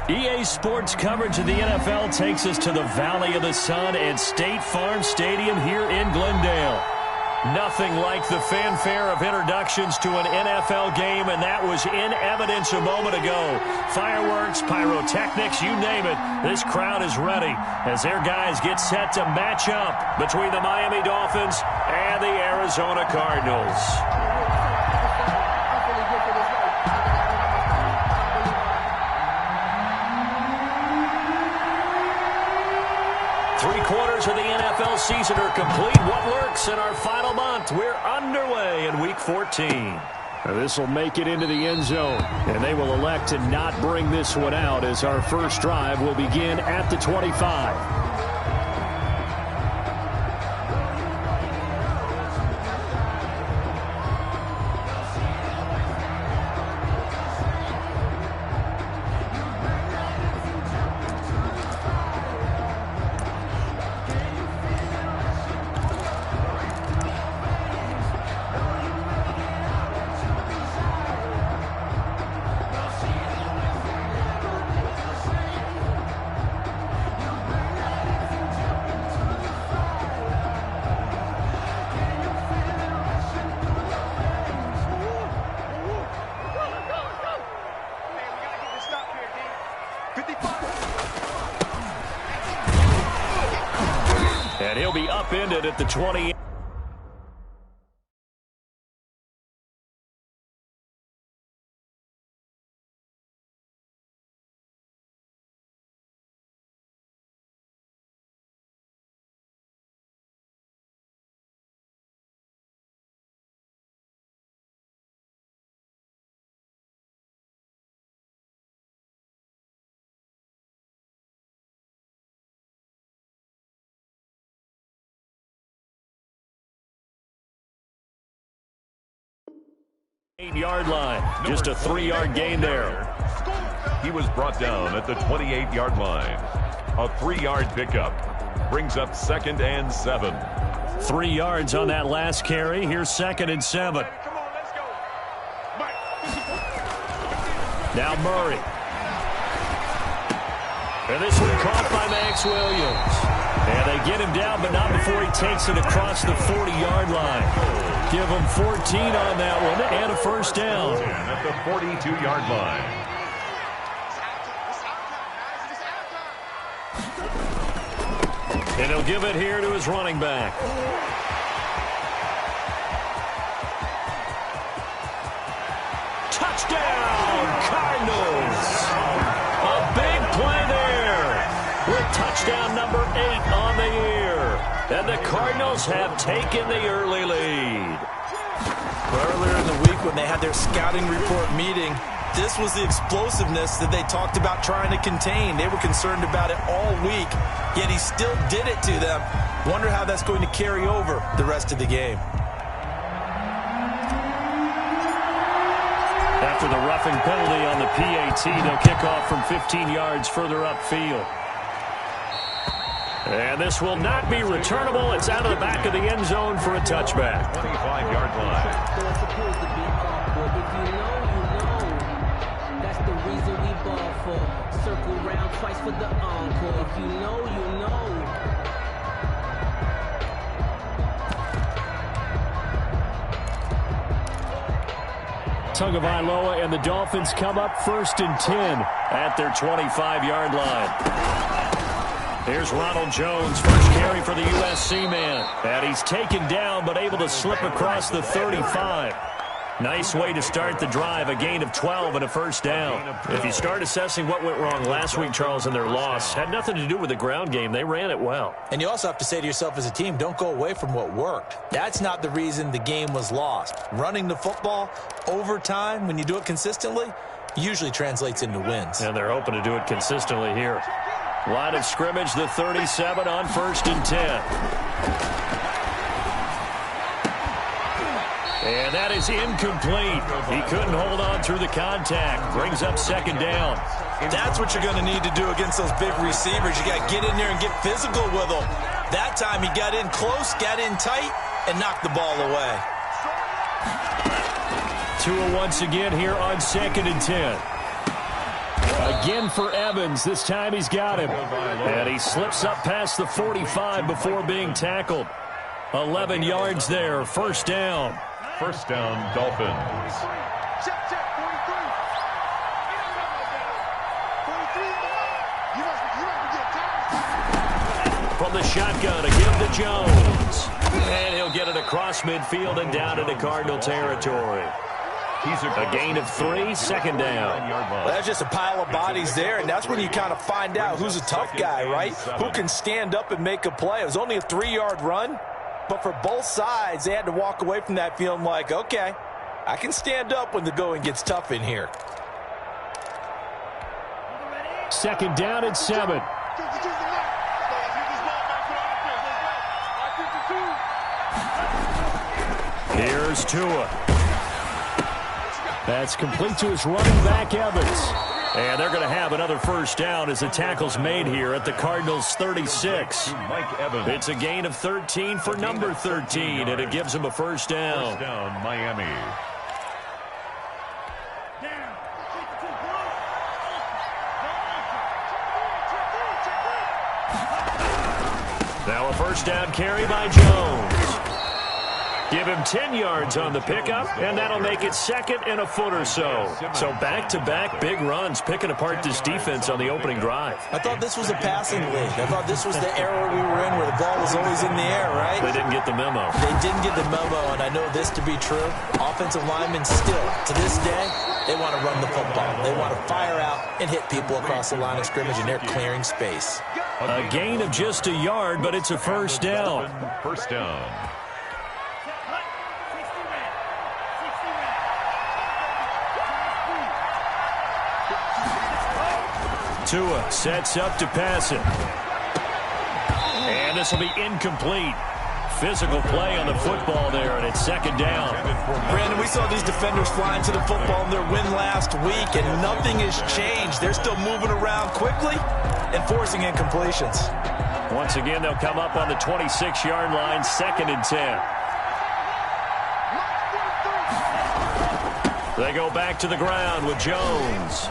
EA Sports coverage of the NFL takes us to the Valley of the Sun and State Farm Stadium here in Glendale. Nothing like the fanfare of introductions to an NFL game, and that was in evidence a moment ago. Fireworks, pyrotechnics, you name it. This crowd is ready as their guys get set to match up between the Miami Dolphins and the Arizona Cardinals. Three-quarters of the NFL season are complete. What works in our final month? We're underway in Week 14. This will make it into the end zone, and they will elect to not bring this one out as our first drive will begin at the 25. And he'll be upended at the 20. Eight-yard line. Just a 3-yard gain there. He was brought down at the 28-yard line. A 3-yard pickup brings up 2nd and 7. 3 yards on that last carry. Here's 2nd and 7. Now Murray. And this one caught by Max Williams. And they get him down, but not before he takes it across the 40-yard line. Give him 14 on that one and a first down. At the 42-yard line. And he'll give it here to his running back. Touchdown, Cardinals. A big play there with touchdown number 8 on the year. And the Cardinals have taken the early lead. Earlier in the week when they had their scouting report meeting, this was the explosiveness that they talked about trying to contain. They were concerned about it all week, yet he still did it to them. Wonder how that's going to carry over the rest of the game. After the roughing penalty on the PAT, they'll kick off from 15 yards further upfield. And this will not be returnable. It's out of the back of the end zone for a touchback. 25-yard line. That's the reason we ball for. Circle round twice for the encore. If you know, you know. Tagovailoa and the Dolphins come up 1st and 10 at their 25-yard line. Here's Ronald Jones, first carry for the USC man. And he's taken down but able to slip across the 35. Nice way to start the drive, a gain of 12 and a first down. If you start assessing what went wrong last week, Charles, in their loss, had nothing to do with the ground game. They ran it well. And you also have to say to yourself as a team, don't go away from what worked. That's not the reason the game was lost. Running the football over time, when you do it consistently, usually translates into wins. And they're hoping to do it consistently here. Line of scrimmage, the 37 on 1st and 10. And that is incomplete. He couldn't hold on through the contact. Brings up 2nd down. That's what you're going to need to do against those big receivers. You got to get in there and get physical with them. That time he got in close, got in tight, and knocked the ball away. Tua once again here on 2nd and 10. again for Evans. This time he's got him. And he slips up past the 45 before being tackled. 11 yards there, first down. First down, Dolphins. From the shotgun, a give to Jones. And he'll get it across midfield and down into Cardinal territory. A gain of 3, second down. Well, that's just a pile of bodies there, and that's when you kind of find out who's a tough guy, right? Who can stand up and make a play. It was only a 3-yard run, but for both sides, they had to walk away from that feeling like, okay, I can stand up when the going gets tough in here. Second down and 7. Here's Tua. That's complete to his running back, Evans. And they're going to have another first down as the tackle's made here at the Cardinals' 36. Mike Evans. It's a gain of 13 for number 13, and it gives him a first down. First down, Miami. Now a first down carry by Jones. Give him 10 yards on the pickup, and that'll make it second and a foot or so. So back-to-back big runs, picking apart this defense on the opening drive. I thought this was a passing league. I thought this was the era we were in where the ball was always in the air, right? They didn't get the memo. They didn't get the memo, and I know this to be true. Offensive linemen still, to this day, they want to run the football. They want to fire out and hit people across the line of scrimmage, and they're clearing space. A gain of just a yard, but it's a first down. First down. Tua sets up to pass it. And this will be incomplete. Physical play on the football there, and it's second down. Brandon, we saw these defenders flying to the football in their win last week, and nothing has changed. They're still moving around quickly and forcing incompletions. Once again, they'll come up on the 26-yard line, second and 10. They go back to the ground with Jones.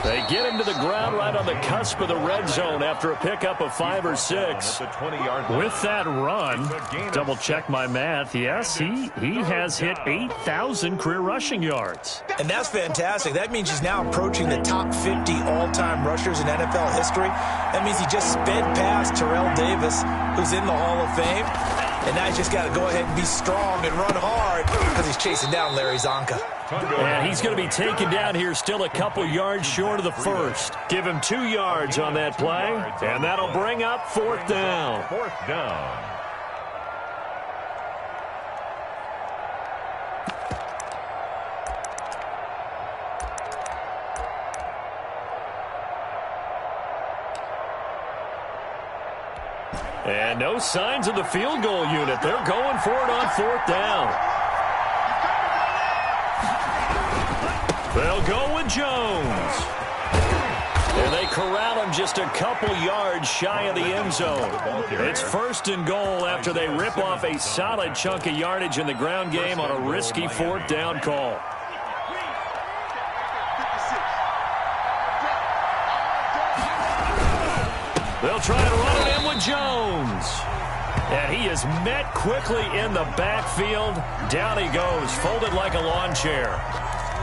They get him to the ground right on the cusp of the red zone after a pickup of 5 or 6. With that run, double check my math, yes, he has hit 8,000 career rushing yards. And that's fantastic. That means he's now approaching the top 50 all-time rushers in NFL history. That means he just sped past Terrell Davis, who's in the Hall of Fame. And now he's just got to go ahead and be strong and run hard because he's chasing down Larry Zonka. And he's going to be taken down here still a couple yards short of the first. Give him 2 yards on that play, and that'll bring up fourth down. Fourth down. And no signs of the field goal unit. They're going for it on fourth down. They'll go with Jones. And they corral him just a couple yards shy of the end zone. It's first and goal after they rip off a solid chunk of yardage in the ground game on a risky fourth down call. They'll try to run it in with Jones. And he is met quickly in the backfield. Down he goes, folded like a lawn chair.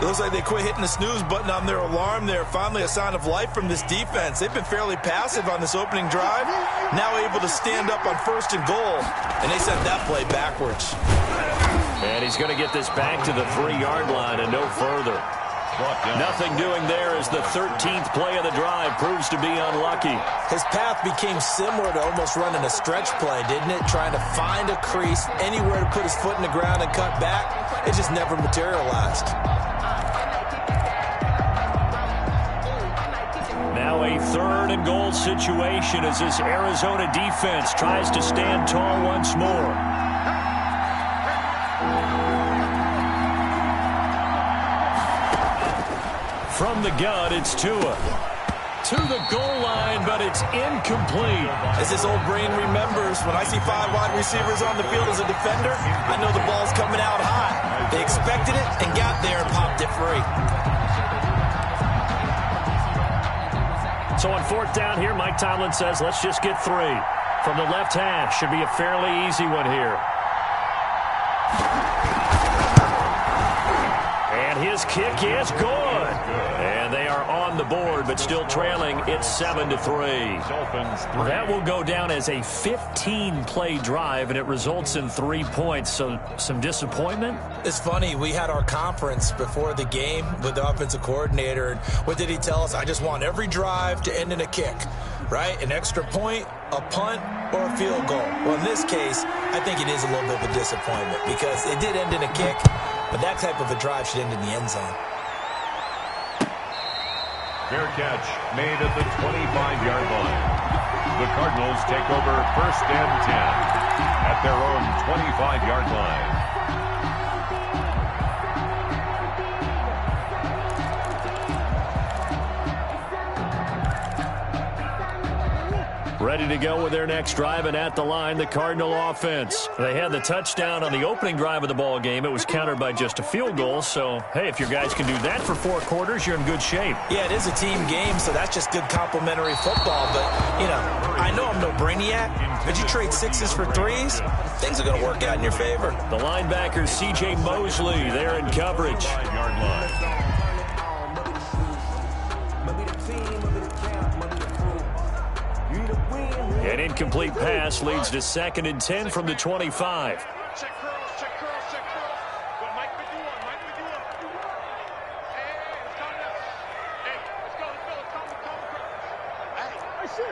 It looks like they quit hitting the snooze button on their alarm there. Finally a sign of life from this defense. They've been fairly passive on this opening drive. Now able to stand up on first and goal. And they sent that play backwards. And he's going to get this back to the 3-yard line and no further. Nothing doing there as the 13th play of the drive proves to be unlucky. His path became similar to almost running a stretch play, didn't it? Trying to find a crease, anywhere to put his foot in the ground and cut back. It just never materialized. Now a third and goal situation as this Arizona defense tries to stand tall once more. From the gun, it's Tua. To the goal line, but it's incomplete. As his old brain remembers, when I see 5 wide receivers on the field as a defender, I know the ball's coming out high. They expected it and got there and popped it free. So on fourth down here, Mike Tomlin says, let's just get 3. From the left hash, should be a fairly easy one here. And his kick is good. And they are on the board, but still trailing. It's 7-3. That will go down as a 15-play drive, and it results in 3 points. So some disappointment? It's funny. We had our conference before the game with the offensive coordinator. And what did he tell us? I just want every drive to end in a kick, right? An extra point, a punt, or a field goal. Well, in this case, I think it is a little bit of a disappointment because it did end in a kick, but that type of a drive should end in the end zone. Fair catch made at the 25-yard line. The Cardinals take over 1st and 10 at their own 25-yard line. Ready to go with their next drive, and at the line, the Cardinal offense. They had the touchdown on the opening drive of the ball game. It was countered by just a field goal. So, hey, if your guys can do that for 4 quarters, you're in good shape. Yeah, it is a team game, so that's just good complimentary football. But, you know, I know I'm no brainiac, but you trade 6s for 3s, things are going to work out in your favor. The linebacker, C.J. Mosley, there in coverage. 5-yard line. An incomplete pass leads to 2nd and 10 from the 25. Check curls, check curls, check curls. But Mike 51, Mike 51. Hey, let's calm down. Hey, let's go. Hey, shit.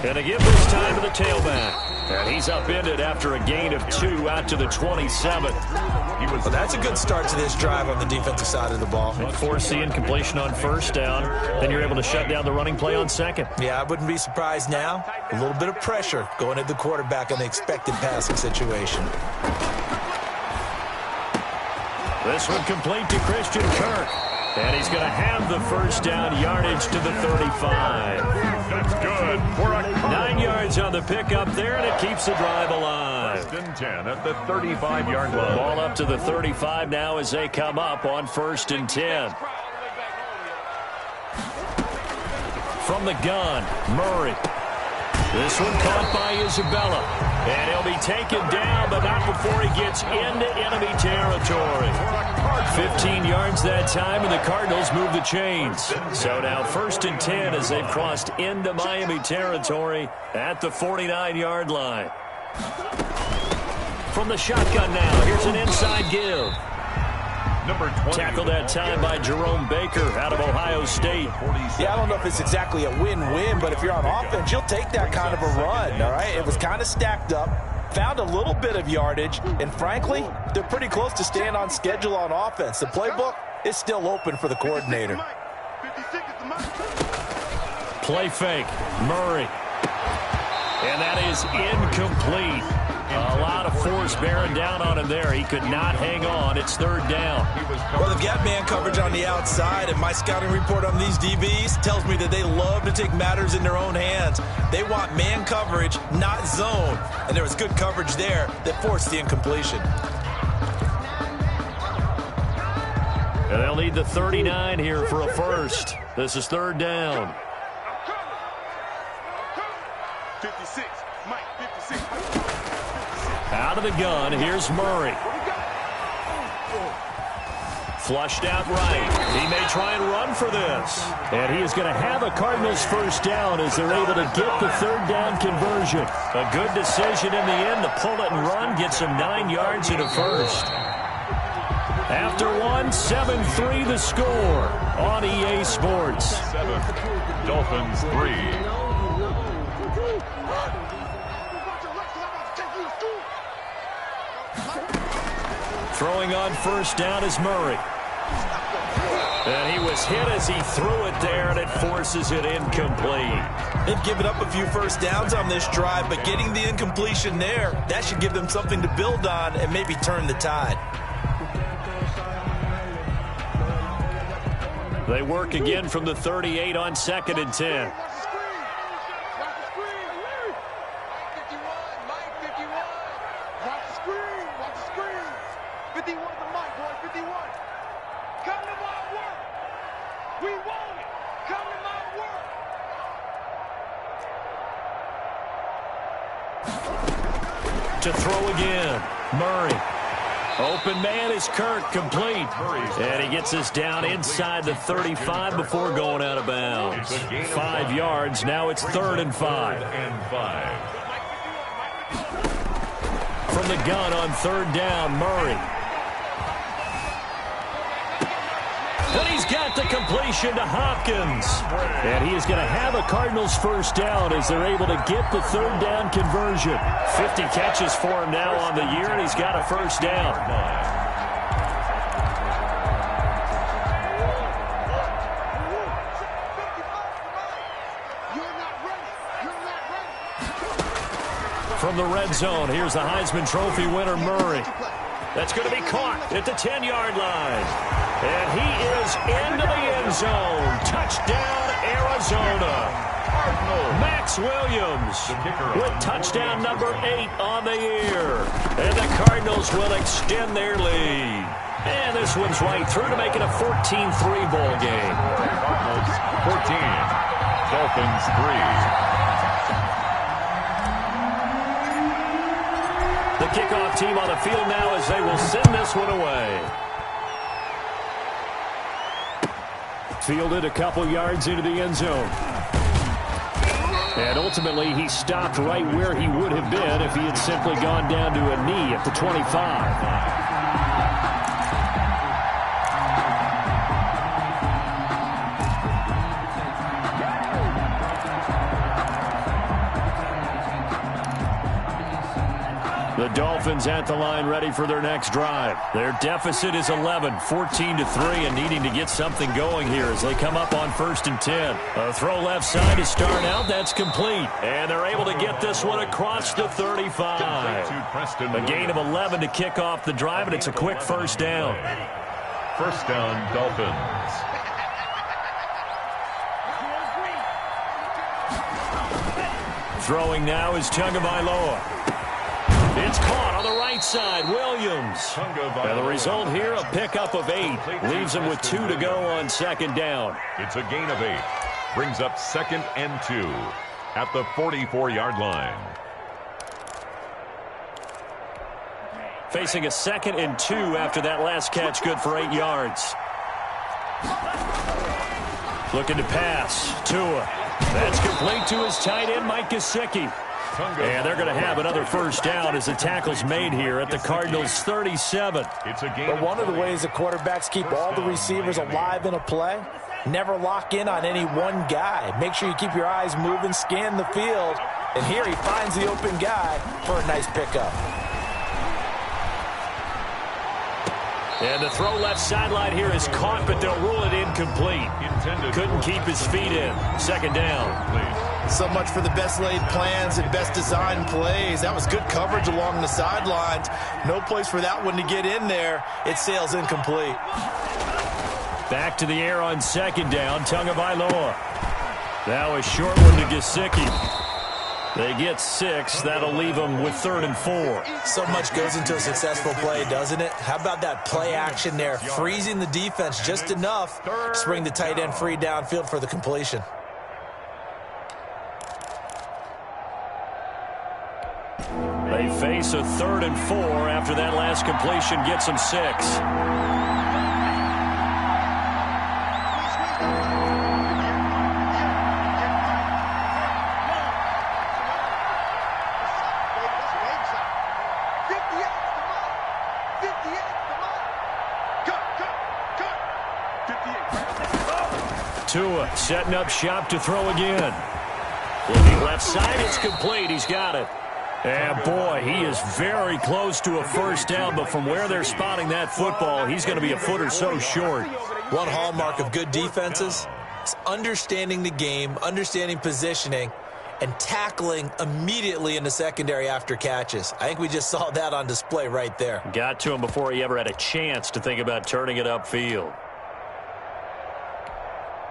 Flare. And a give this time to the tailback. And he's upended after a gain of 2 out to the 27. Well, that's a good start to this drive on the defensive side of the ball. Force the incompletion on 1st down. Then you're able to shut down the running play on 2nd. Yeah, I wouldn't be surprised now. A little bit of pressure going at the quarterback in the expected passing situation. This one complete to Christian Kirk. And he's going to have the 1st down yardage to the 35. That's good for a 9 yards on the pickup there, and it keeps the drive alive. 1st and 10 at the 35-yard line. Ball up to the 35 now as they come up on 1st and 10. From the gun, Murray. This one caught by Isabella. And he'll be taken down, but not before he gets into enemy territory. 15 yards that time, and the Cardinals move the chains. So now 1st and 10 as they've crossed into Miami territory at the 49-yard line. From the shotgun now, here's an inside give. Number 20. Tackled that time by Jerome Baker out of Ohio State. Yeah, I don't know if it's exactly a win-win, but if you're on offense, you'll take that kind of a run, all right? It was kind of stacked up, found a little bit of yardage, and frankly, they're pretty close to staying on schedule on offense. The playbook is still open for the coordinator. Play fake, Murray. And that is incomplete. A lot of force bearing down on him there. He could not hang on. It's 3rd down. Well, they've got man coverage on the outside, and my scouting report on these DBs tells me that they love to take matters in their own hands. They want man coverage, not zone. And there was good coverage there that forced the incompletion. And they'll need the 39 here for a 1st. This is 3rd down. 56, Mike, 56. Out of the gun, here's Murray. Flushed out right. He may try and run for this. And he is going to have a Cardinals 1st down as they're able to get the 3rd down conversion. A good decision in the end to pull it and run, get some 9 yards in a 1st. After 7-3 the score on EA Sports. 7, Dolphins 3. Throwing on 1st down is Murray. And he was hit as he threw it there, and it forces it incomplete. They've given up a few 1st downs on this drive, but getting the incompletion there, that should give them something to build on and maybe turn the tide. They work again from the 38 on 2nd and 10. 51 the mic, boy. 51. Come to my work. We want it. Come to my work. To throw again. Murray. Open man is Kirk, complete. And he gets us down inside the 35 before going out of bounds. 5 yards. Now it's 3rd and 5. From the gun on 3rd down, Murray. But he's got the completion to Hopkins. And he is going to have a Cardinals first down as they're able to get the 3rd down conversion. 50 catches for him now on the year, and he's got a first down. From the red zone, here's the Heisman Trophy winner, Murray. That's going to be caught at the 10-yard line. And he is into the end zone. Touchdown, Arizona. Max Williams with touchdown number 8 on the year. And the Cardinals will extend their lead. And this one's right through to make it a 14-3 ball game. Cardinals 14, Dolphins 3. The kickoff team on the field now as they will send this one away. Fielded a couple yards into the end zone. And ultimately, he stopped right where he would have been if he had simply gone down to a knee at the 25. The Dolphins at the line ready for their next drive. Their deficit is 11, 14-3, and needing to get something going here as they come up on 1st and 10. A throw left side to start out. That's complete. And they're able to get this one across the 35. A gain of 11 to kick off the drive, and it's a quick first down. First down, Dolphins. Throwing now is Tagovailoa. It's caught on the right side. Williams. And the result here, a pickup of 8. Leaves him with 2 to go on 2nd down. It's a gain of 8. Brings up 2nd and 2 at the 44-yard line. Facing a 2nd and 2 after that last catch, good for 8 yards. Looking to pass. Tua. That's complete to his tight end, Mike Gesicki. And they're going to have another first down as the tackle's made here at the Cardinals' 37. But one of the ways the quarterbacks keep all the receivers alive in a play, never lock in on any one guy. Make sure you keep your eyes moving, scan the field. And here he finds the open guy for a nice pickup. And the throw left sideline here is caught, but they'll rule it incomplete. Couldn't keep his feet in. 2nd down. So much for the best laid plans and best designed plays. That was good coverage along the sidelines. No place for that one to get in there. It sails incomplete. Back to the air on 2nd down. Tagovailoa. Now a short one to Gesicki. They get 6. That'll leave them with 3rd and 4. So much goes into a successful play, doesn't it? How about that play action there? Freezing the defense just enough to bring the tight end free downfield for the completion. They face a 3rd and 4 after that last completion gets them 6. Tua setting up shop to throw again. Looking left side, it's complete. He's got it. And boy, he is very close to a first down, but from where they're spotting that football, he's going to be a foot or so short. One hallmark of good defenses is understanding the game, understanding positioning, and tackling immediately in the secondary after catches. I think we just saw that on display right there. Got to him before he ever had a chance to think about turning it upfield.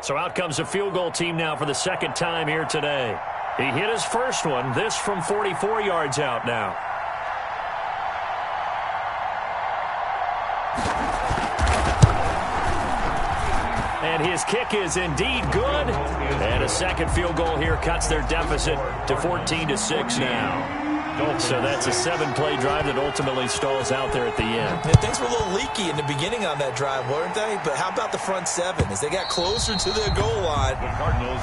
So out comes a field goal team now for the 2nd time here today. He hit his first one, this from 44 yards out now. And his kick is indeed good. And a second field goal here cuts their deficit to 14-6 now. So that's a 7-play drive that ultimately stalls out there at the end. Yeah, things were a little leaky in the beginning on that drive, weren't they? But how about the front seven? As they got closer to their goal line,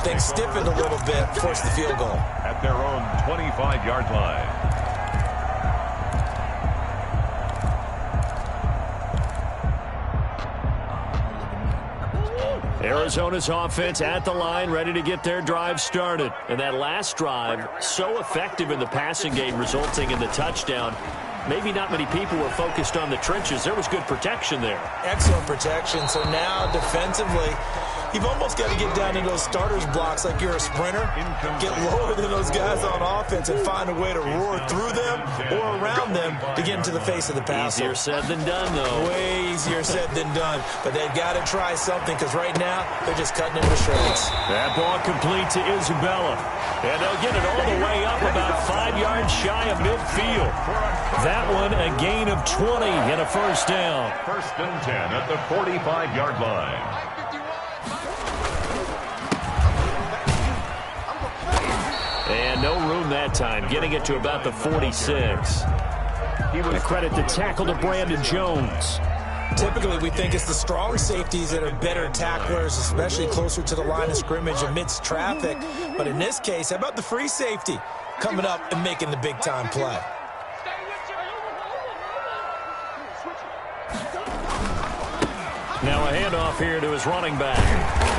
things stiffened a little bit, forced the field goal. At their own 25-yard line. Arizona's offense at the line, ready to get their drive started. And that last drive, so effective in the passing game, resulting in the touchdown. Maybe not many people were focused on the trenches. There was good protection there. Excellent protection. So now defensively, you've almost got to get down into those starters blocks like you're a sprinter. Get lower than those guys on offense and find a way to roar through them or around them to get into the face of the passer. Easier said than done, though. Way easier said than done. But they've got to try something because right now they're just cutting into shreds. That ball complete to Isabella. And they'll get it all the way up about 5 yards shy of midfield. That one a gain of 20 and a first down. First and 10 at the 45-yard line. And no room that time, getting it to about the 46. A credit the tackle to Brandon Jones. Typically, we think it's the strong safeties that are better tacklers, especially closer to the line of scrimmage amidst traffic. But in this case, how about the free safety coming up and making the big-time play? Now a handoff here to his running back.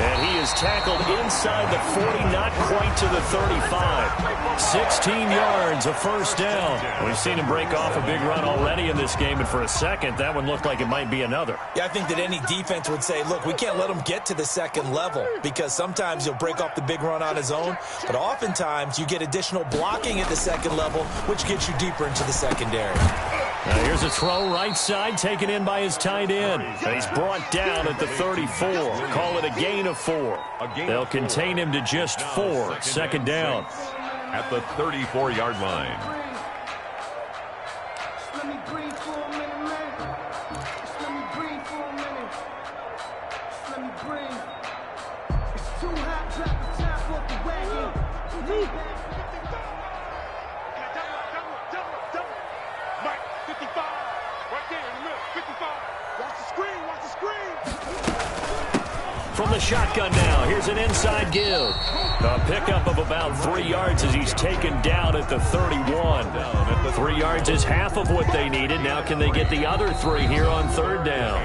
And he is tackled inside the 40, not quite to the 35. 16 yards, a first down. We've seen him break off a big run already in this game, and for a second, that one looked like it might be another. Yeah, I think that any defense would say, look, we can't let him get to the second level because sometimes he'll break off the big run on his own, but oftentimes you get additional blocking at the second level, which gets you deeper into the secondary. Now here's a throw right side, taken in by his tight end. And he's brought down at the 34. Call it a gain of 4. They'll contain him to just 4. Second down. At the 34-yard line. Let me breathe for a minute, man. Just let me breathe for a minute. Just let me breathe. It's too hot, drop the top off the wagon. Mike, 55. Right there in the middle. 55. Watch the screen. Watch the screen. From the shotgun now, here's an inside give. A pickup of about 3 yards as he's taken down at the 31. 3 yards is half of what they needed. Now can they get the other 3 here on third down?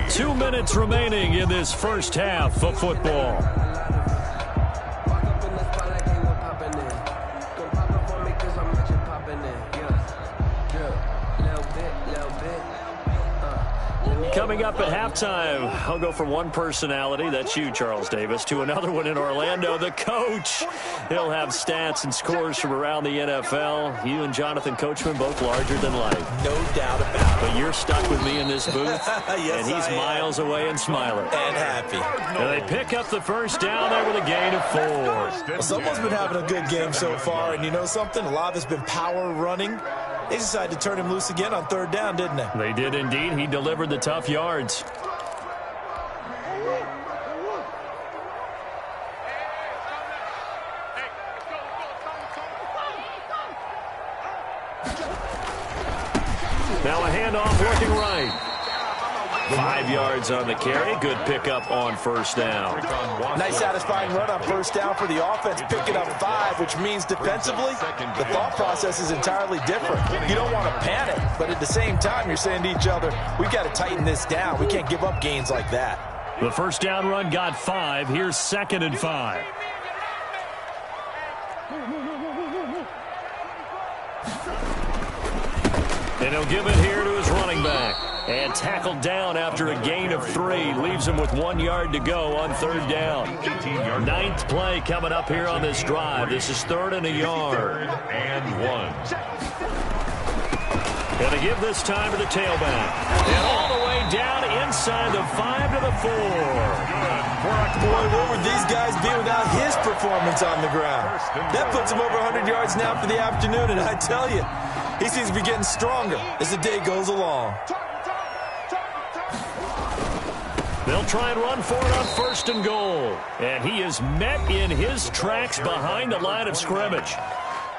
2 minutes remaining in this first half of football. Coming up at halftime, I'll go from one personality, that's you, Charles Davis, to another one in Orlando, the coach. He'll have stats and scores from around the NFL. You and Jonathan Coachman, both larger than life. No doubt about it. But you're stuck with me in this booth, Yes, and he's miles away and smiling. And happy. And they pick up the first down there with a gain of 4. Well, someone's been having a good game so far, and you know something? A lot of it's been power running. They decided to turn him loose again on third down, didn't they? They did indeed. He delivered the tough yards. Now a handoff looking right. 5 yards on the carry. Good pickup on first down. Nice satisfying run on first down for the offense, picking up 5, which means defensively, the thought process is entirely different. You don't want to panic, but at the same time, you're saying to each other, we've got to tighten this down. We can't give up gains like that. The first down run got 5. Here's 2nd and 5. And he'll give it here to his running back. And tackled down after a gain of 3. Leaves him with 1 yard to go on third down. 9th play coming up here on this drive. This is 3rd and a yard. And 1. Going to give this time to the tailback. And all the way down inside the 5 to the 4. Boy, where would these guys be without his performance on the ground? That puts him over 100 yards now for the afternoon, and I tell you, he seems to be getting stronger as the day goes along. They'll try and run for it on 1st and goal. And he is met in his tracks behind the line of scrimmage.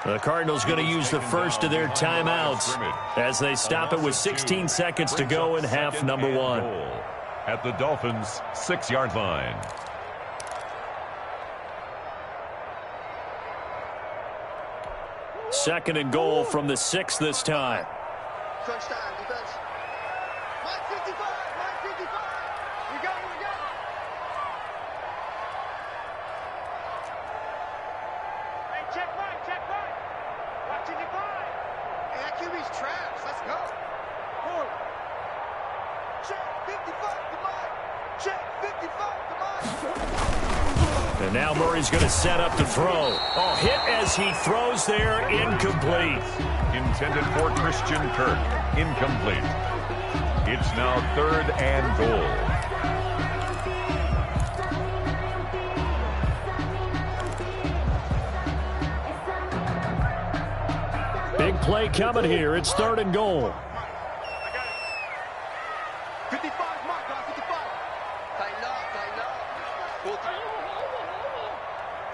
The Cardinals going to use the first of their timeouts as they stop it with 16 seconds to go in half number 1. At the Dolphins' 6-yard line. Second and goal from the 6 this time. Crunch time, defense. Mike 55, Mike 55. We got it, we got it. Hey, check Mike, check Mike. Watching your five. Hey, that QB's trash. Let's go. Forward. Check 55 to Mike. Check 55 to Mike. And now Murray's going to set up to throw. Oh, hit as he throws there, incomplete. Intended for Christian Kirk. Incomplete. It's now 3rd and goal. Big play coming here. It's 3rd and goal. I got it. 55, Mike, guys, 55. Tighten up, tighten up. Full time.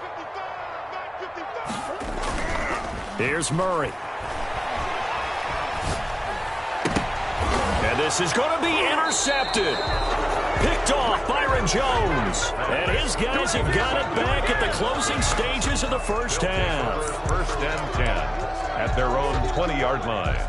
55, Mike, 55. Here's Murray. And this is going to be intercepted. Picked off Byron Jones. And his guys have got it back at the closing stages of the first half. 1st and 10 at their own 20-yard line.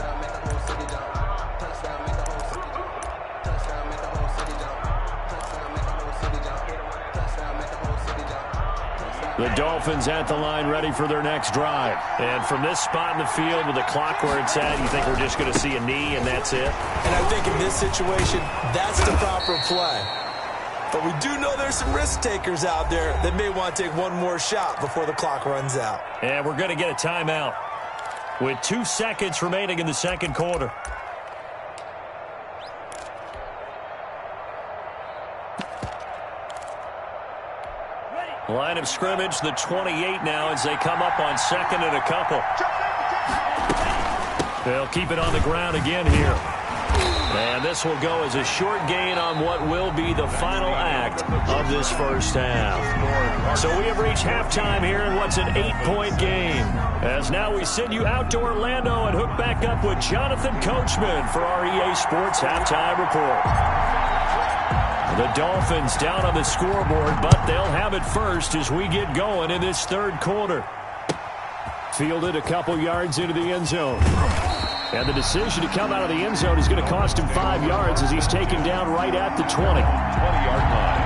The Dolphins at the line ready for their next drive. And from this spot in the field with the clock where it's at, you think we're just going to see a knee and that's it? And I think in this situation, that's the proper play. But we do know there's some risk takers out there that may want to take one more shot before the clock runs out. And we're going to get a timeout with 2 seconds remaining in the second quarter. Line of scrimmage, the 28 now as they come up on 2nd and a couple. They'll keep it on the ground again here. And this will go as a short gain on what will be the final act of this first half. So we have reached halftime here in what's an 8-point game. As now we send you out to Orlando and hook back up with Jonathan Coachman for our EA Sports Halftime Report. The Dolphins down on the scoreboard, but they'll have it first as we get going in this 3rd quarter. Fielded a couple yards into the end zone. And the decision to come out of the end zone is going to cost him 5 yards as he's taken down right at the 20. 20-yard line.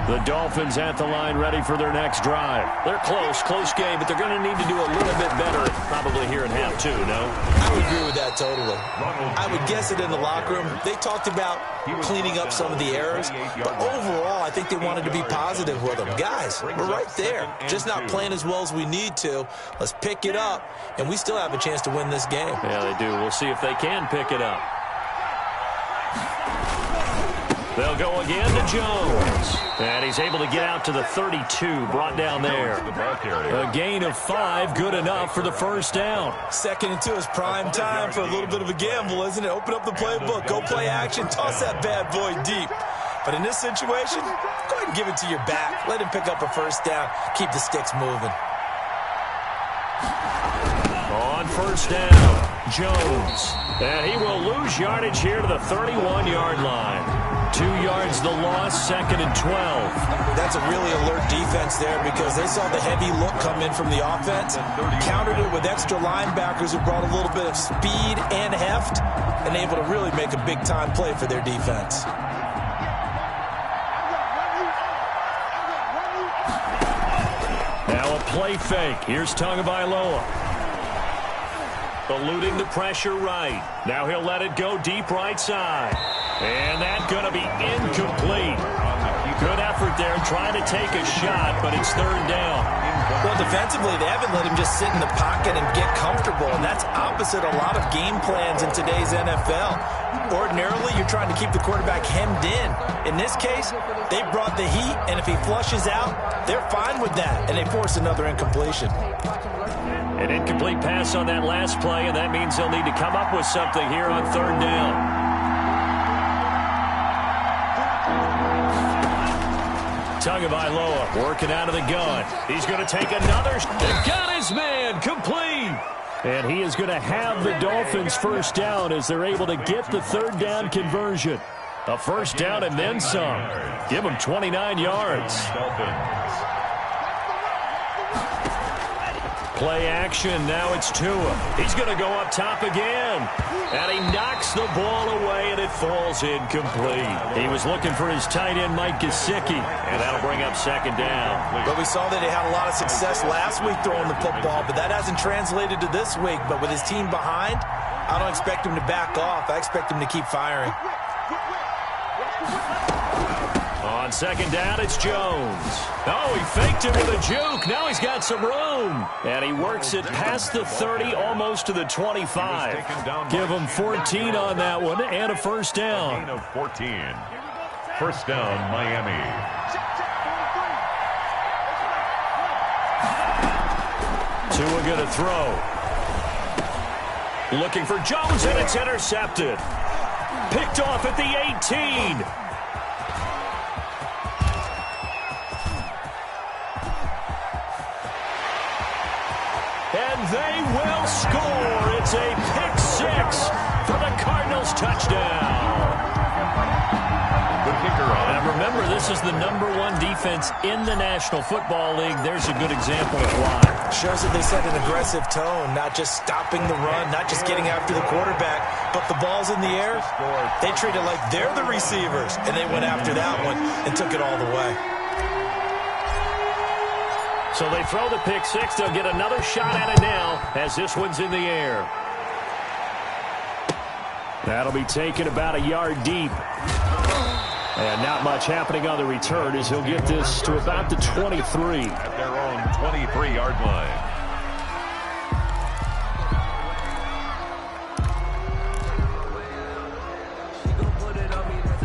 The Dolphins at the line ready for their next drive. They're close game, but they're going to need to do a little bit better probably here in half 2, no? I would agree with that totally. I would guess it in the locker room. They talked about cleaning up some of the errors, but overall I think they wanted to be positive with them. Guys, we're right there. Just not playing as well as we need to. Let's pick it up, and we still have a chance to win this game. Yeah, they do. We'll see if they can pick it up. They'll go again to Jones. And he's able to get out to the 32, brought down there. A gain of 5, good enough for the first down. 2nd and 2 is prime time for a little bit of a gamble, isn't it? Open up the playbook, go play action, toss that bad boy deep. But in this situation, go ahead and give it to your back. Let him pick up a first down. Keep the sticks moving. On first down, Jones. And he will lose yardage here to the 31-yard line. 2 yards the loss, 2nd and 12. That's a really alert defense there because they saw the heavy look come in from the offense, countered it with extra linebackers who brought a little bit of speed and heft, and able to really make a big-time play for their defense. Now a play fake. Here's Tagovailoa. Eluding the pressure right. Now he'll let it go deep right side. And that's going to be incomplete. Good effort there trying to take a shot, but it's 3rd down. Well, defensively, they haven't let him just sit in the pocket and get comfortable, and that's opposite a lot of game plans in today's NFL. Ordinarily, you're trying to keep the quarterback hemmed in. In this case, they brought the heat, and if he flushes out, they're fine with that, and they force another incompletion. An incomplete pass on that last play, and that means they'll need to come up with something here on third down. Tagovailoa working out of the gun. He's going to take another. Got his man complete. And he is going to have the Dolphins first down as they're able to get the third down conversion. A first down and then some. Give him 29 yards. Play action. Now it's Tua. He's going to go up top again. And he knocks the ball away, and it falls incomplete. He was looking for his tight end, Mike Gesicki, and that'll bring up second down. But we saw that he had a lot of success last week throwing the football, but that hasn't translated to this week. But with his team behind, I don't expect him to back off. I expect him to keep firing. On second down, it's Jones. Oh, he faked it with a juke. Now he's got some room. And he works it past the 30, almost to the 25. Give him 14 on that one and a first down. 14. First down, Miami. Tua going to throw. Looking for Jones, and it's intercepted. Picked off at the 18. And they will score. It's a pick six for the Cardinals touchdown. The kicker on. And remember, this is the #1 defense in the National Football League. There's a good example of why. Shows that they set an aggressive tone, not just stopping the run, not just getting after the quarterback, but the ball's in the air. They treat it like they're the receivers, and they went after that one and took it all the way. So they throw the pick six. They'll get another shot at it now as this one's in the air. That'll be taken about a yard deep. And not much happening on the return as he'll get this to about the 23. At their own 23-yard line.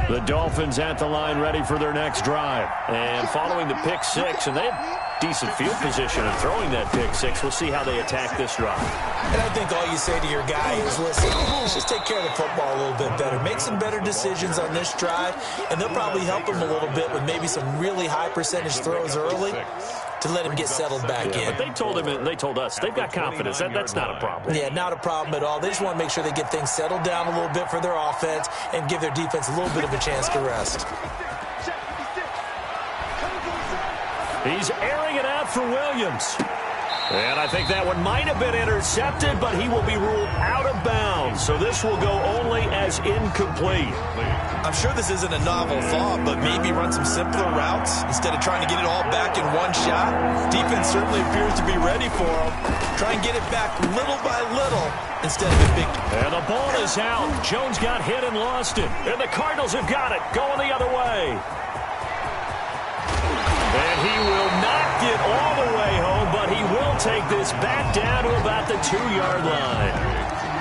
The Dolphins at the line ready for their next drive. And following the pick six, and they have decent field position in throwing that pick six. We'll see how they attack this drive. And I think all you say to your guy is, listen, let's just take care of the football a little bit better. Make some better decisions on this drive, and they'll probably help him a little bit with maybe some really high percentage throws early to let him get settled back in. But they told us they've got confidence. That's not a problem. Yeah, not a problem at all. They just want to make sure they get things settled down a little bit for their offense and give their defense a little bit of a chance to rest. He's airing it out for Williams. And I think that one might have been intercepted, but he will be ruled out of bounds. So this will go only as incomplete. I'm sure this isn't a novel thought, but maybe run some simpler routes instead of trying to get it all back in one shot. Defense certainly appears to be ready for him. Try and get it back little by little instead of a big... And the ball is out. Jones got hit and lost it. And the Cardinals have got it, going the other way. And he will not get all the way home, but he will take this back down to about the 2-yard line.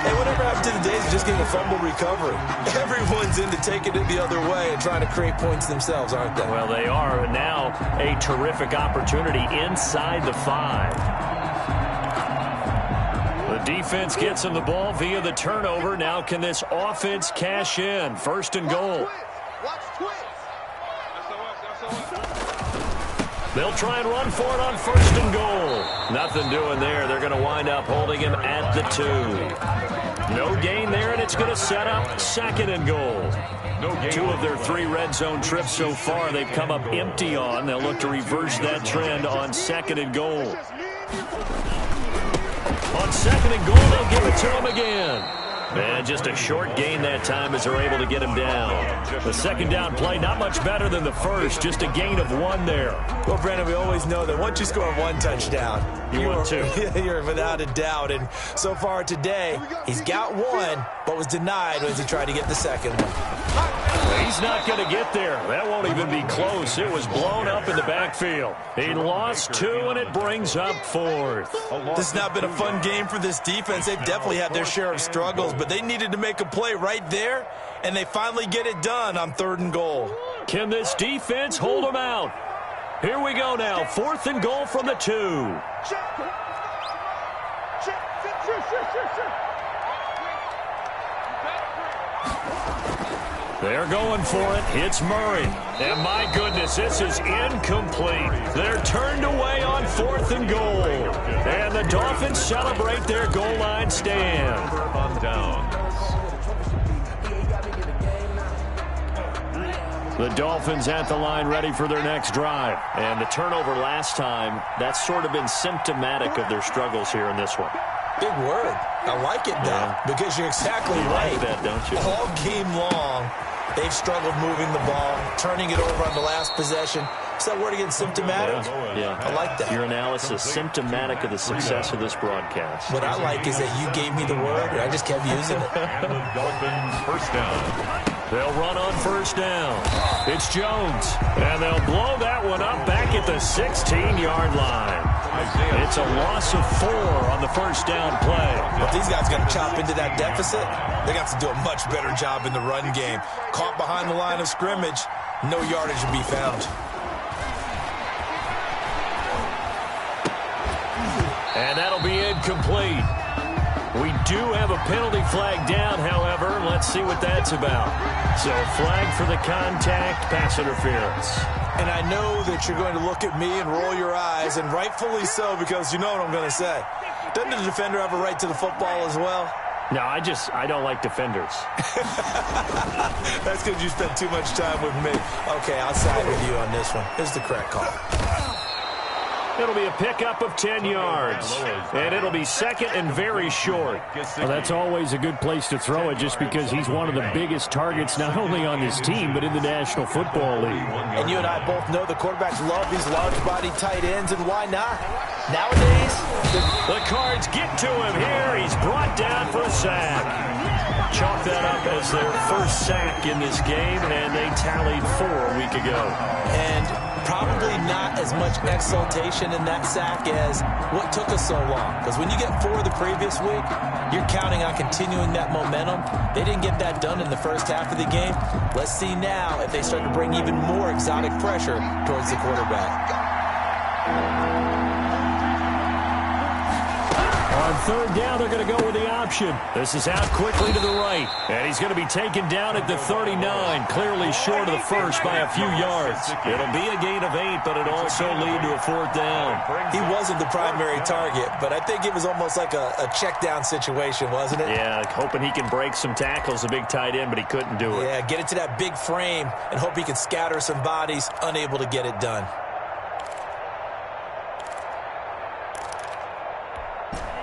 Hey, whatever happened to the days of just getting a fumble recovery? Everyone's into taking it the other way and trying to create points themselves, aren't they? Well, they are. Now a terrific opportunity inside the 5. The defense gets him the ball via the turnover. Now can this offense cash in? First and goal. Watch twins. They'll try and run for it on first and goal. Nothing doing there. They're going to wind up holding him at the 2. No gain there, and it's going to set up second and goal. 2 of their 3 red zone trips so far they've come up empty on. They'll look to reverse that trend on second and goal. On second and goal, they'll give it to him again. And just a short gain that time as they're able to get him down. The second down play, not much better than the first. Just a gain of 1 there. Well, Brandon, we always know that once you score 1 touchdown, you're without a doubt. And so far today, he's got 1, but was denied as he tried to get the second one. He's not going to get there. That won't even be close. It was blown up in the backfield. He lost 2, and it brings up 4th. This has not been a fun game for this defense. They've definitely had their share of struggles, but they needed to make a play right there, and they finally get it done on 3rd and goal. Can this defense hold them out? Here we go now. 4th and goal from the 2. They're going for it. It's Murray. And my goodness, this is incomplete. They're turned away on 4th and goal. And the Dolphins celebrate their goal line stand. On downs. The Dolphins at the line ready for their next drive. And the turnover last time, that's sort of been symptomatic of their struggles here in this one. Big word. I like it, though, because you're exactly right. You like that, don't you? All game long, they've struggled moving the ball, turning it over on the last possession. Is that word again, symptomatic? Yeah. I like that. Your analysis, symptomatic of the success of this broadcast. What I like is that you gave me the word, and I just kept using it. And the Dolphins first down. They'll run on first down. It's Jones. And they'll blow that one up back at the 16-yard line. It's a loss of 4 on the first down play. If these guys got to chop into that deficit, they got to do a much better job in the run game. Caught behind the line of scrimmage, no yardage to be found. And that'll be incomplete. We do have a penalty flag down, however. Let's see what that's about. So flag for the contact, pass interference. And I know that you're going to look at me and roll your eyes, and rightfully so, because you know what I'm going to say. Doesn't the defender have a right to the football as well? No, I don't like defenders. That's because you spent too much time with me. Okay, I'll side with you on this one. Here's the correct call. It'll be a pickup of 10 yards, and it'll be second and very short. Well, that's always a good place to throw it just because he's one of the biggest targets not only on this team but in the National Football League. And you and I both know the quarterbacks love these large-body tight ends, and why not? Nowadays, the Cards get to him here. He's brought down for a sack. Chalk that up as their first sack in this game, and they tallied 4 a week ago. And probably not as much exultation in that sack as what took us so long. Because when you get 4 the previous week, you're counting on continuing that momentum. They didn't get that done in the first half of the game. Let's see now if they start to bring even more exotic pressure towards the quarterback. On third down, they're going to go with the option. This is out quickly to the right. And he's going to be taken down at the 39, clearly short of the first by a few yards. It'll be a gain of 8, but it'll also lead to a 4th down. He wasn't the primary target, but I think it was almost like a check down situation, wasn't it? Yeah, hoping he can break some tackles, a big tight end, but he couldn't do it. Yeah, get it to that big frame and hope he can scatter some bodies, unable to get it done.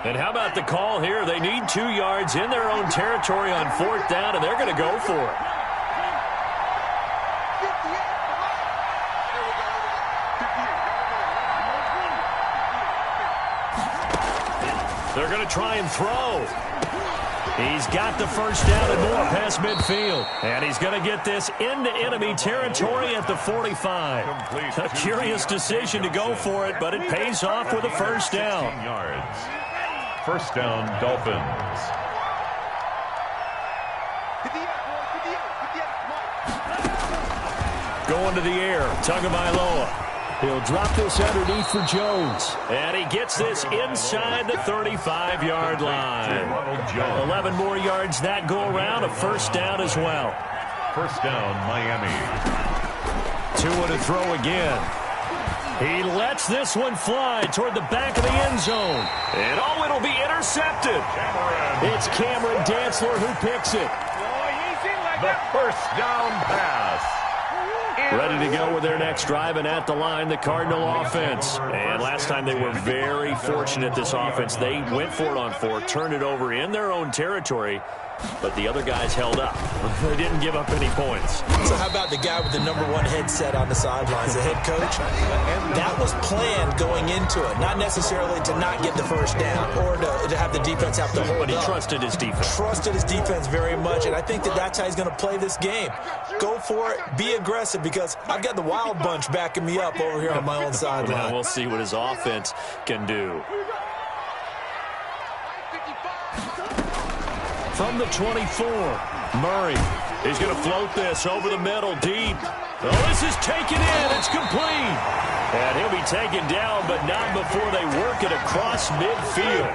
And how about the call here? They need 2 yards in their own territory on 4th down, and they're going to go for it. They're going to try and throw. He's got the first down and more past midfield. And he's going to get this into enemy territory at the 45. A curious decision to go for it, but it pays off with a first down. Yards. First down, Dolphins. Going to the air, Tagovailoa. He'll drop this underneath for Jones. And he gets this inside the 35-yard line. 11 more yards that go around, a first down as well. First down, Miami. Tua to throw again. He lets this one fly toward the back of the end zone. And oh, it'll be intercepted. It's Cameron Dantzler who picks it. The first down pass. Ready to go with their next drive, and at the line, the Cardinal offense. And last time they were very fortunate, this offense. They went for it on 4, turned it over in their own territory, but the other guys held up. They didn't give up any points. So how about the guy with the #1 headset on the sidelines, the head coach? That was planned going into it, not necessarily to not get the first down or to have the defense have to hold But he up. trusted his defense. Trusted his defense very much, and I think that's how he's going to play this game. Go for it, be aggressive, because I've got the wild bunch backing me up over here on my own sideline. Now we'll see what his offense can do. From the 24, Murray. He's going to float this over the middle, deep. Oh, this is taken in. It's complete. And he'll be taken down, but not before they work it across midfield.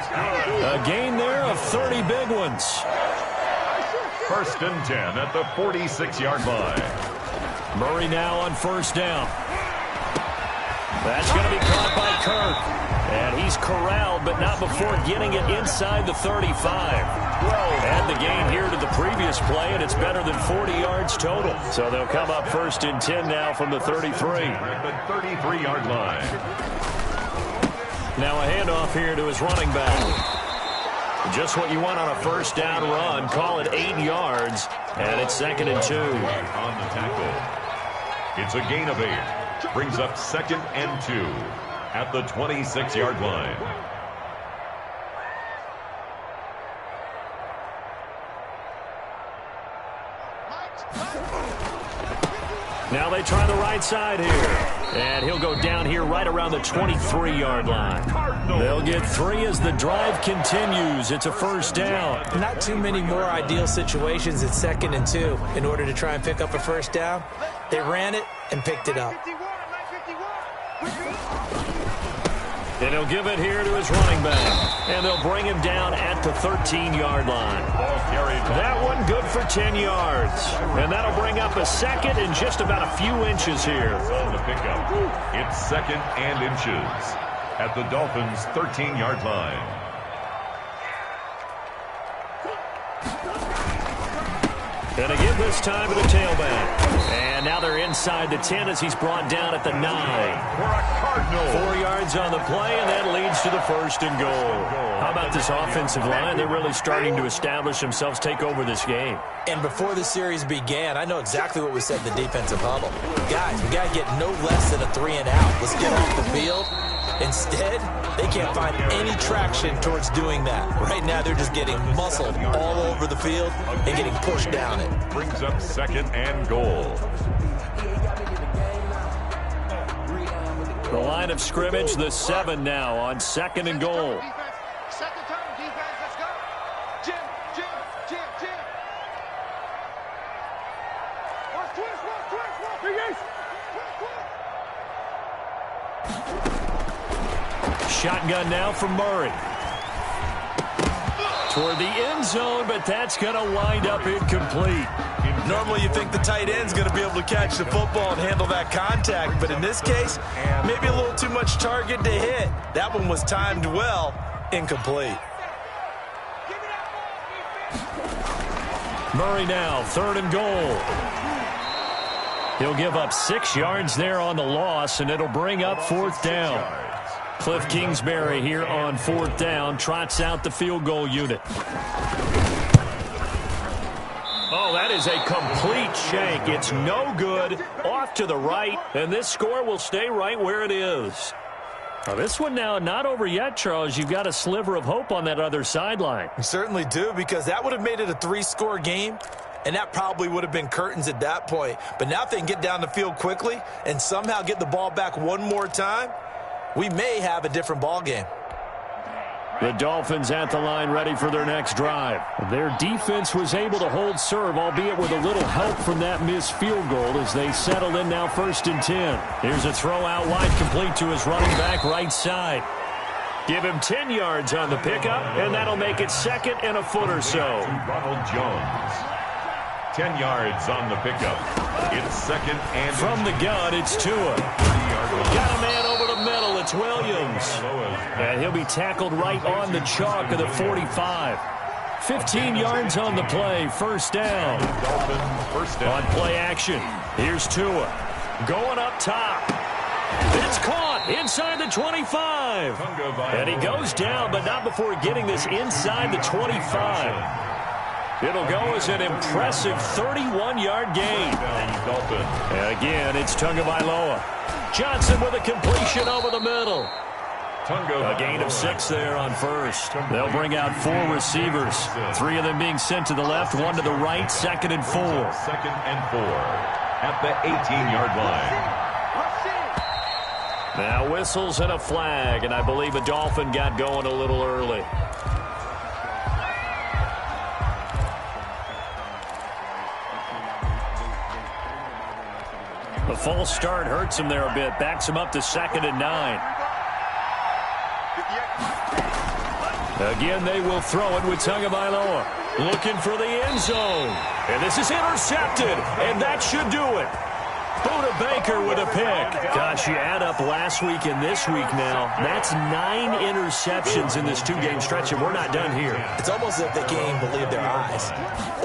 A gain there of 30 big ones. 1st and 10 at the 46-yard line. Murray now on 1st down. That's going to be caught by Kirk. And he's corralled, but not before getting it inside the 35. Add the gain here to the previous play, and it's better than 40 yards total. So they'll come up 1st and 10 now from the 33. At the 33-yard line. Now a handoff here to his running back. Just what you want on a 1st down run. Call it 8 yards, and it's 2nd and 2. On the tackle. It's a gain of 8. Brings up 2nd and 2. At the 26-yard line. Now they try the right side here. And he'll go down here right around the 23-yard line. They'll get 3 as the drive continues. It's a 1st down. Not too many more ideal situations at 2nd and 2 in order to try and pick up a 1st down. They ran it and picked it up. And he'll give it here to his running back. And they'll bring him down at the 13-yard line. That one good for 10 yards. And that'll bring up a 2nd and just about a few inches here. On the pickup, it's 2nd and inches at the Dolphins' 13-yard line. And again this time to the tailback. And now they're inside the 10 as he's brought down at the 9. For a Cardinal. 4 yards on the play, and that leads to the 1st and goal. How about this offensive line? They're really starting to establish themselves, take over this game. And before the series began, I know exactly what we said in the defensive huddle. Guys, we got to get no less than a 3 and out. Let's get off the field. Instead, they can't find any traction towards doing that. Right now, they're just getting muscled all over the field and getting pushed down it. Brings up 2nd and goal. The line of scrimmage, the 7 now on 2nd and goal. Second time, defense, let's go. Jim. Shotgun now from Murray. Toward the end zone, but that's going to wind up incomplete. Normally you think the tight end's going to be able to catch the football and handle that contact, but in this case, maybe a little too much target to hit. That one was timed well, incomplete. Murray now, 3rd and goal. He'll give up 6 yards there on the loss, and it'll bring up 4th down. Cliff Kingsbury here on 4th down, trots out the field goal unit. Oh, that is a complete shank. It's no good, off to the right, and this score will stay right where it is. Now, this one now not over yet, Charles. You've got a sliver of hope on that other sideline. You certainly do, because that would have made it a 3-score game, and that probably would have been curtains at that point. But now if they can get down the field quickly and somehow get the ball back one more time, we may have a different ball game. The Dolphins at the line ready for their next drive. Their defense was able to hold serve, albeit with a little help from that missed field goal as they settled in now 1st and 10. Here's a throw out wide complete to his running back right side. Give him 10 yards on the pickup, and that'll make it 2nd and a foot or so. Ronald Jones. 10 yards on the pickup. It's 2nd and from the gun, it's Tua. Got a man over the middle. It's Williams. And he'll be tackled right on the chalk of the 45. 15 yards on the play. 1st down. On play action. Here's Tua. Going up top. It's caught inside the 25. And he goes down, but not before getting this inside the 25. It'll go as an impressive 31-yard gain. And again, it's Tagovailoa. Johnson with a completion over the middle. A gain of 6 there on 1st. They'll bring out 4 receivers. 3 of them being sent to the left, 1 to the right, 2nd and 4. 2nd and 4 at the 18-yard line. Now whistles and a flag, and I believe a Dolphin got going a little early. false start hurts him there a bit. Backs him up to 2nd and 9. Again, they will throw it with Tagovailoa. Looking for the end zone. And this is intercepted. And that should do it. Buda Baker with a pick. Gosh, you add up last week and this week now. That's 9 interceptions in this 2-game stretch, and we're not done here. It's almost as if they can't even believe their eyes.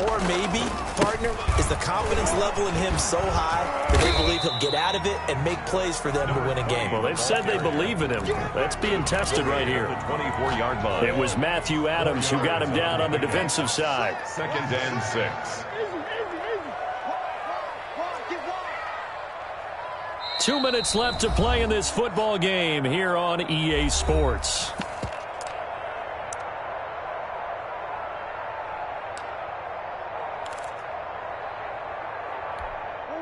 Or maybe, partner, is the confidence level in him so high that they believe he'll get out of it and make plays for them to win a game. Well, they've said they believe in him. That's being tested right here. The 24-yard line. It was Matthew Adams who got him down on the defensive side. 2nd and 6. 2 minutes left to play in this football game here on EA Sports.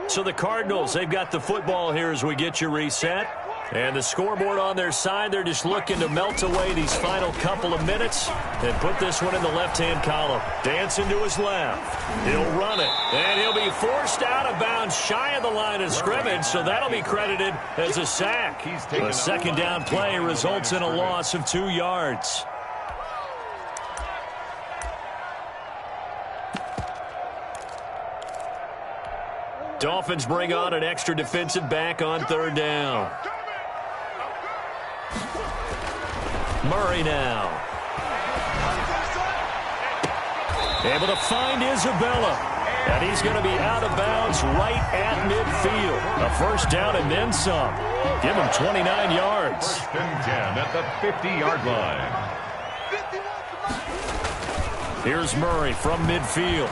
So the Cardinals, they've got the football here as we get you reset. And the scoreboard on their side, they're just looking to melt away these final couple of minutes and put this one in the left-hand column. Dancing to his left. He'll run it, and he'll be forced out of bounds shy of the line of scrimmage, so that'll be credited as a sack. The second down play results in a loss of 2 yards. Dolphins bring on an extra defensive back on 3rd down. Murray now. Able to find Isabella. And he's going to be out of bounds right at midfield. A first down and then some. Give him 29 yards. 1st and 10 at the 50-yard line. Here's Murray from midfield.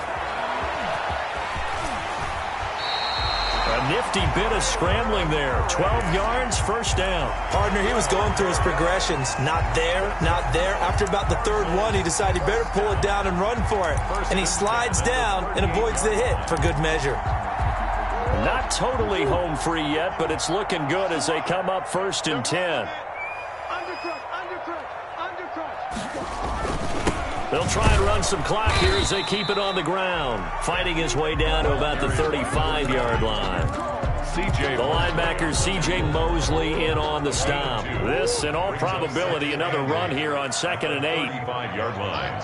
A nifty bit of scrambling there. 12 yards, first down. Partner, he was going through his progressions. Not there, not there. After about the 3rd one, he decided he better pull it down and run for it. And he slides down and avoids the hit for good measure. Not totally home free yet, but it's looking good as they come up 1st and 10. They'll try and run some clock here as they keep it on the ground. Fighting his way down to about the 35-yard line. The linebacker, C.J. Mosley, in on the stop. This, in all probability, another run here on 2nd and 8. 35-yard line.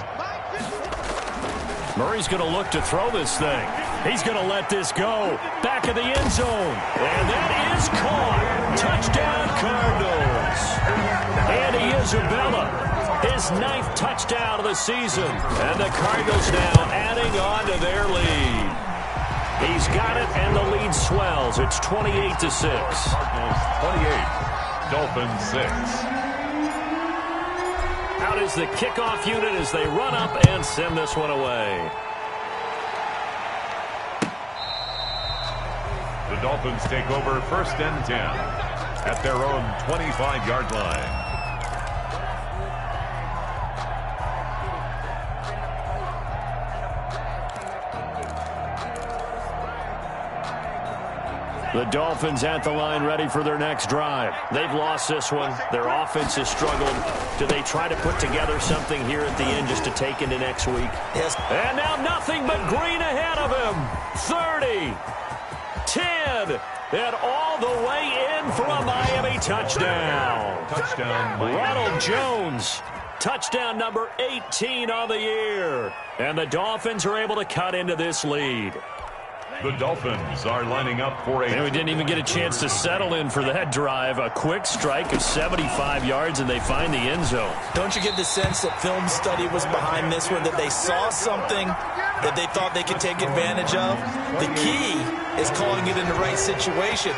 Murray's going to look to throw this thing. He's going to let this go. Back of the end zone. And that is caught. Touchdown, Cardinals. Andy Isabella, his 9th touchdown of the season. And the Cardinals now adding on to their lead. He's got it, and the lead swells. It's 28-6. Cardinals 28, Dolphins 6. Out is the kickoff unit as they run up and send this one away. The Dolphins take over 1st and 10 at their own 25-yard line. The Dolphins at the line ready for their next drive. They've lost this one. Their offense has struggled. Do they try to put together something here at the end just to take into next week? Yes. And now nothing but green ahead of him. 30, 10, and all the way in for a Miami touchdown. Touchdown, Miami. Ronald Jones. Touchdown number 18 on the year. And the Dolphins are able to cut into this lead. The Dolphins are lining up for a... And we didn't even get a chance to settle in for that drive. A quick strike of 75 yards, and they find the end zone. Don't you get the sense that film study was behind this one, that they saw something that they thought they could take advantage of? The key is calling it in the right situation,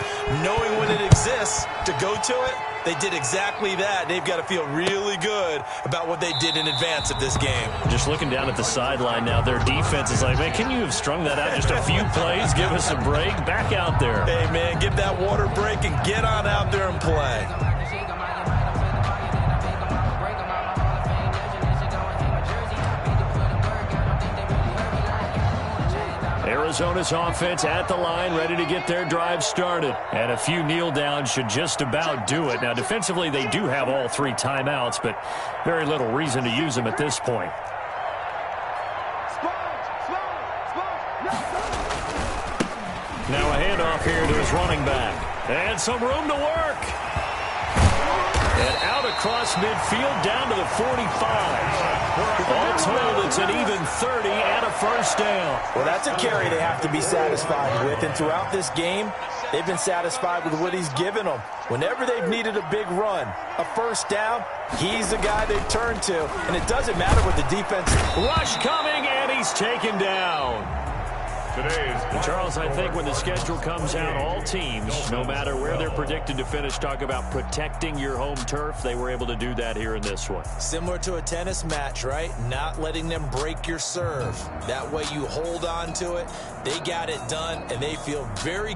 knowing when it exists to go to it. They did exactly that. They've got to feel really good about what they did in advance of this game. Just looking down at the sideline now, their defense is like, man, can you have strung that out just a few plays? Give us a break. Back out there. Hey, man, give that water break and get on out there and play. Arizona's offense at the line, ready to get their drive started. And a few kneel downs should just about do it. Now, defensively, they do have all 3 timeouts, but very little reason to use them at this point. Now a handoff here to his running back. And some room to work. And out across midfield down to the 45. All told, it's an even 30 and a first down. Well, that's a carry they have to be satisfied with. And throughout this game, they've been satisfied with what he's given them. Whenever they've needed a big run, a first down, he's the guy they've turned to. And it doesn't matter what the defense... Rush coming, and he's taken down. Charles, I think when the schedule comes out, all teams, no matter where they're predicted to finish, talk about protecting your home turf. They were able to do that here in this one. Similar to a tennis match, right? Not letting them break your serve. That way you hold on to it. They got it done, and they feel very good.